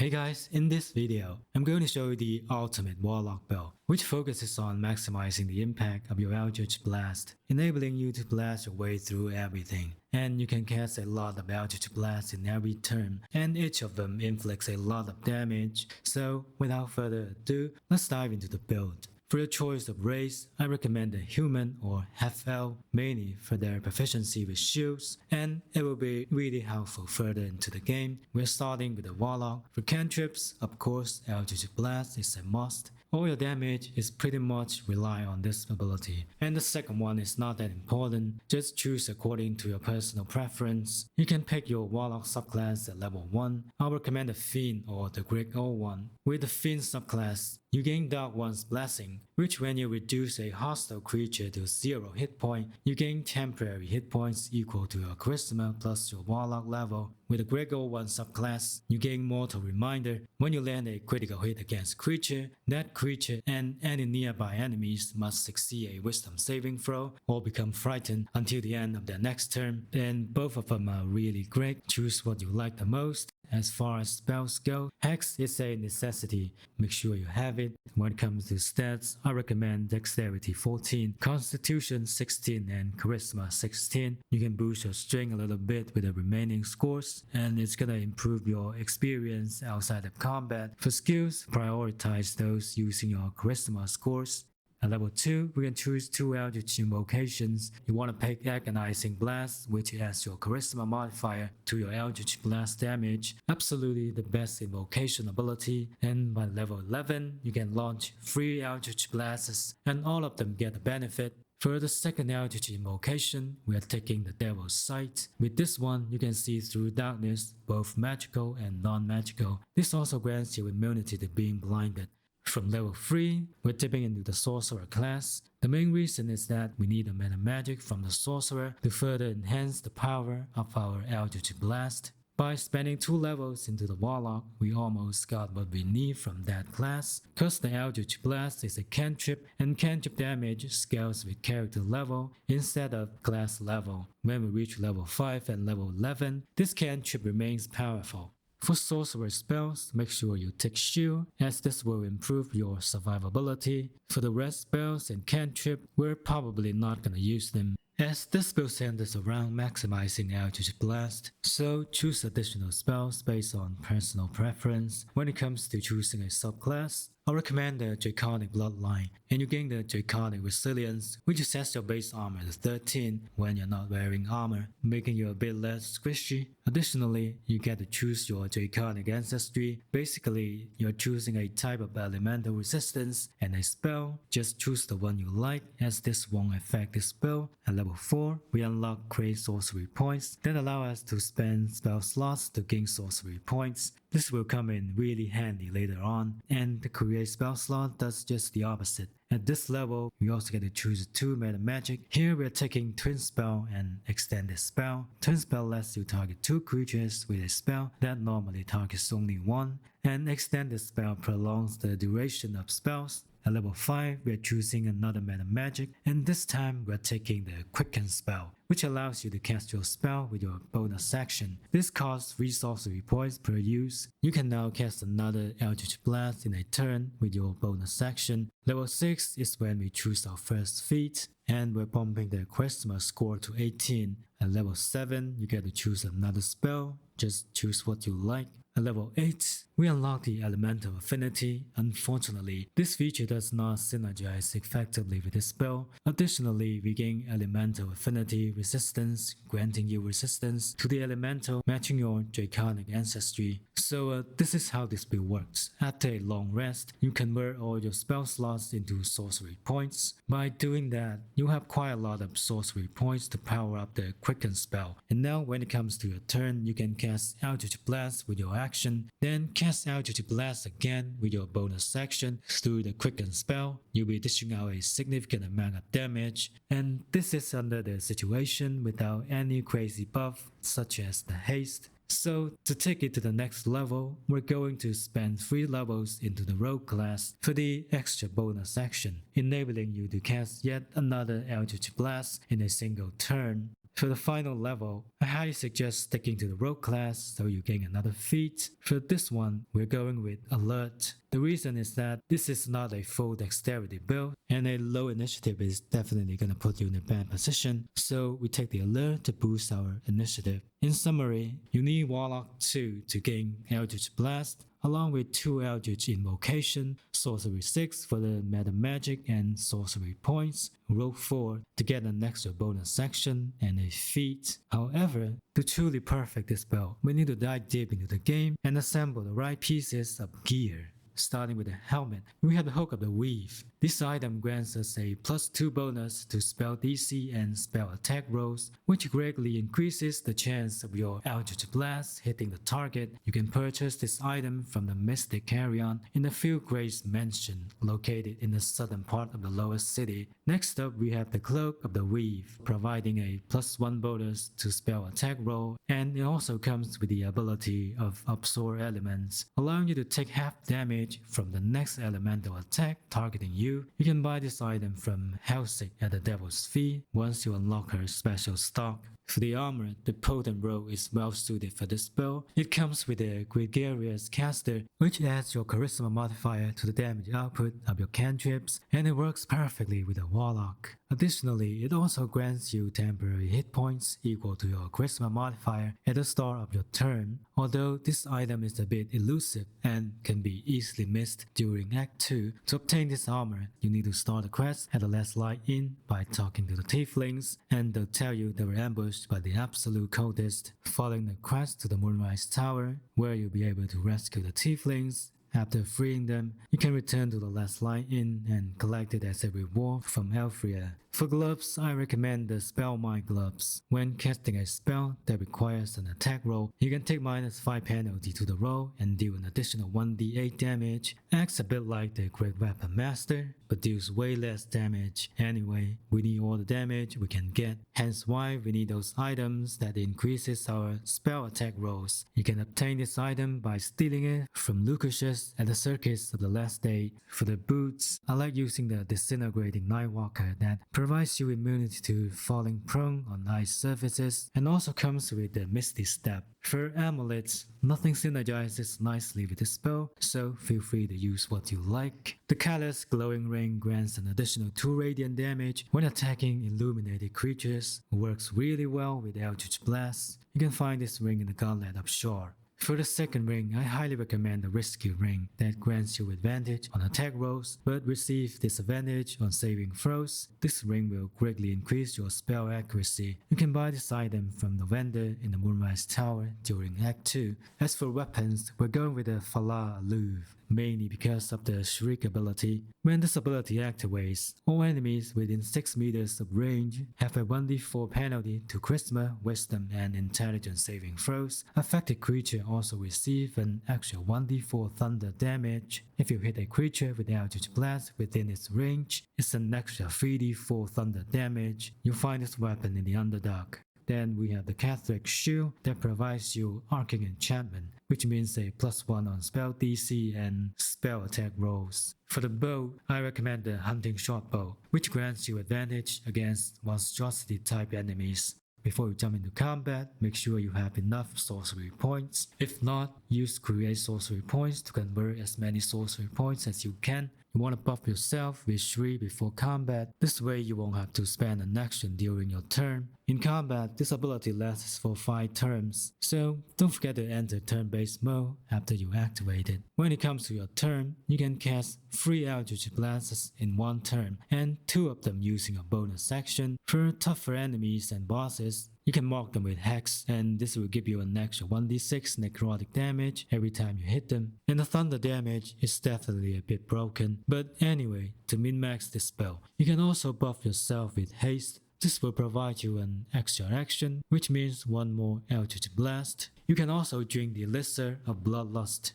Hey guys, in this video, I'm going to show you the ultimate Warlock build, which focuses on maximizing the impact of your Eldritch Blast, enabling you to blast your way through everything. And you can cast a lot of Eldritch Blasts in every turn, and each of them inflicts a lot of damage. So without further ado, let's dive into the build. For your choice of race, I recommend a human or half-elf, mainly for their proficiency with shields, and it will be really helpful further into the game. We're starting with a Warlock. For cantrips, of course, Eldritch Blast is a must. All your damage is pretty much rely on this ability. And the second one is not that important, just choose according to your personal preference. You can pick your Warlock subclass at level 1. I'll recommend the Fiend or the Great Old One. With the Fiend subclass, you gain Dark One's Blessing, which when you reduce a hostile creature to 0 hit point, you gain temporary hit points equal to your charisma plus your Warlock level. With the Great Old One subclass, you gain Mortal Reminder. When you land a critical hit against creature, that creature and any nearby enemies must succeed a Wisdom saving throw or become frightened until the end of their next turn. And both of them are really great. Choose what you like the most. As far as spells go, Hex is a necessity. Make sure you have it. When it comes to stats, I recommend Dexterity 14, Constitution 16, and Charisma 16. You can boost your string a little bit with the remaining scores, and it's gonna improve your experience outside of combat. For skills, prioritize those using your Charisma scores. At level 2, we can choose 2 Eldritch invocations. You want to pick Agonizing Blast, which adds your Charisma modifier to your Eldritch Blast damage. Absolutely the best invocation ability, and by level 11, you can launch 3 Eldritch Blasts, and all of them get a benefit. For the second Eldritch invocation, we are taking the Devil's Sight. With this one, you can see through darkness, both magical and non-magical. This also grants you immunity to being blinded. From level 3, we're dipping into the Sorcerer class. The main reason is that we need a metamagic from the Sorcerer to further enhance the power of our Eldritch Blast. By spending 2 levels into the Warlock, we almost got what we need from that class. Cause the Eldritch Blast is a cantrip, and cantrip damage scales with character level instead of class level. When we reach level 5 and level 11, this cantrip remains powerful. For sorcerer spells, make sure you take shield, as this will improve your survivability. For the rest spells and cantrip, we're probably not gonna use them, as this build centers around maximizing Eldritch Blast, so choose additional spells based on personal preference. When it comes to choosing a subclass, I recommend the Draconic Bloodline, and you gain the Draconic Resilience, which sets your base armor to 13 when you're not wearing armor, making you a bit less squishy. Additionally, you get to choose your Draconic Ancestry. Basically, you're choosing a type of elemental resistance and a spell. Just choose the one you like, as this won't affect the spell. At level 4, we unlock Create Sorcery Points that allow us to spend spell slots to gain sorcery points. This will come in really handy later on, and the Create spell slot does just the opposite. At this level, we also get to choose 2 metamagic. Here we are taking Twin Spell and Extended Spell. Twin Spell lets you target 2 creatures with a spell that normally targets only 1, and Extended Spell prolongs the duration of spells. At level 5, we are choosing another metamagic, and this time we are taking the Quicken spell, which allows you to cast your spell with your bonus action. This costs 3 sorcery points per use. You can now cast another Eldritch Blast in a turn with your bonus action. Level 6 is when we choose our first feat, and we're bumping the Charisma score to 18. At level 7, you get to choose another spell. Just choose what you like. At level 8, we unlock the Elemental Affinity. Unfortunately, this feature does not synergize effectively with this spell. Additionally, we gain Elemental Affinity Resistance, granting you resistance to the elemental, matching your Draconic Ancestry. So this is how this build works. After a long rest, you convert all your spell slots into sorcery points. By doing that, you have quite a lot of sorcery points to power up the Quicken spell. And now when it comes to your turn, you can cast Eldritch Blast with your action, then cast Eldritch Blast again with your bonus action. Through the Quicken spell, you'll be dishing out a significant amount of damage, and this is under the situation without any crazy buff such as the haste. So to take it to the next level, we're going to spend 3 levels into the Rogue class for the extra bonus action, enabling you to cast yet another Eldritch Blast in a single turn. For the final level, I highly suggest sticking to the rogue class so you gain another feat. For this one, we're going with Alert. The reason is that this is not a full dexterity build, and a low initiative is definitely gonna put you in a bad position, so we take the Alert to boost our initiative. In summary, you need Warlock 2 to gain Eldritch Blast, along with 2 Eldritch Invocation, Sorcery 6 for the metamagic and sorcery points, Rogue 4 to get an extra bonus section, and a feat. However, to truly perfect this build, we need to dive deep into the game and assemble the right pieces of gear. Starting with the helmet, we have the Hook of the Weave. This item grants us a +2 bonus to spell DC and spell attack rolls, which greatly increases the chance of your Eldritch Blast hitting the target. You can purchase this item from the Mystic Carrion in the Field Grace Mansion, located in the southern part of the lowest city. Next up, we have the Cloak of the Weave, providing a +1 bonus to spell attack roll, and it also comes with the ability of Absorb Elements, allowing you to take half damage from the next elemental attack targeting you. You can buy this item from Hellsick at the Devil's Fee once you unlock her special stock. For the armor, the Potent Rogue is well suited for this spell. It comes with a Gregarious Caster, which adds your Charisma modifier to the damage output of your cantrips, and it works perfectly with a Warlock. Additionally, it also grants you temporary hit points equal to your Charisma modifier at the start of your turn, although this item is a bit elusive and can be easily missed during Act 2. To obtain this armor, you need to start a quest at the Last Light Inn by talking to the Tieflings, and they'll tell you they were ambushed by the Absolute Cultist. Following the quest to the Moonrise Tower, where you'll be able to rescue the Tieflings. After freeing them, you can return to the Last Light Inn and collect it as a reward from Elfria. For gloves, I recommend the Spellmind gloves. When casting a spell that requires an attack roll, you can take -5 penalty to the roll and deal an additional 1d8 damage. Acts a bit like the Great Weapon Master, but deals way less damage. Anyway, we need all the damage we can get, hence why we need those items that increases our spell attack rolls. You can obtain this item by stealing it from Lucasius at the Circus of the Last Day. For the boots, I like using the Disintegrating Nightwalker that provides you immunity to falling prone on ice surfaces, and also comes with the Misty Step. For amulets, nothing synergizes nicely with this spell, so feel free to use what you like. The Callous Glowing Ring grants an additional 2 radiant damage when attacking illuminated creatures. It works really well with Eldritch Blasts. You can find this ring in the Gauntlet of Shore. For the second ring, I highly recommend the Rescue Ring that grants you advantage on attack rolls but receive disadvantage on saving throws. This ring will greatly increase your spell accuracy. You can buy this item from the vendor in the Moonrise Tower during Act 2. As for weapons, we're going with the Falar Alluve, mainly because of the Shriek ability. When this ability activates, all enemies within 6 meters of range have a 1d4 penalty to Charisma, Wisdom, and Intelligence saving throws. Affected creature also receive an extra 1d4 thunder damage. If you hit a creature with Eldritch Blast within its range, it's an extra 3d4 thunder damage. You'll find this weapon in the Underdark. Then we have the Catholic Shield that provides you Arcane Enchantment, which means a +1 on spell DC and spell attack rolls. For the bow, I recommend the Hunting Short Bow, which grants you advantage against monstrosity type enemies. Before you jump into combat, make sure you have enough sorcery points. If not, use Create Sorcery Points to convert as many sorcery points as you can. You want to buff yourself with Shriek before combat. This way you won't have to spend an action during your turn. In combat, this ability lasts for 5 turns, so don't forget to enter turn-based mode after you activate it. When it comes to your turn, you can cast 3 Eldritch Blasts in 1 turn, and 2 of them using a bonus action. For tougher enemies and bosses, you can mark them with Hex, and this will give you an extra 1d6 necrotic damage every time you hit them. And the thunder damage is definitely a bit broken, but anyway, to min-max this spell, you can also buff yourself with Haste. This will provide you an extra action, which means 1 more Eldritch Blast. You can also drink the Elixir of Bloodlust.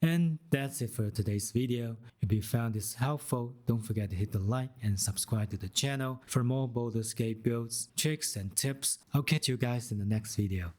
And that's it for today's video. If you found this helpful, don't forget to hit the like and subscribe to the channel for more Baldur's Gate builds, tricks, and tips. I'll catch you guys in the next video.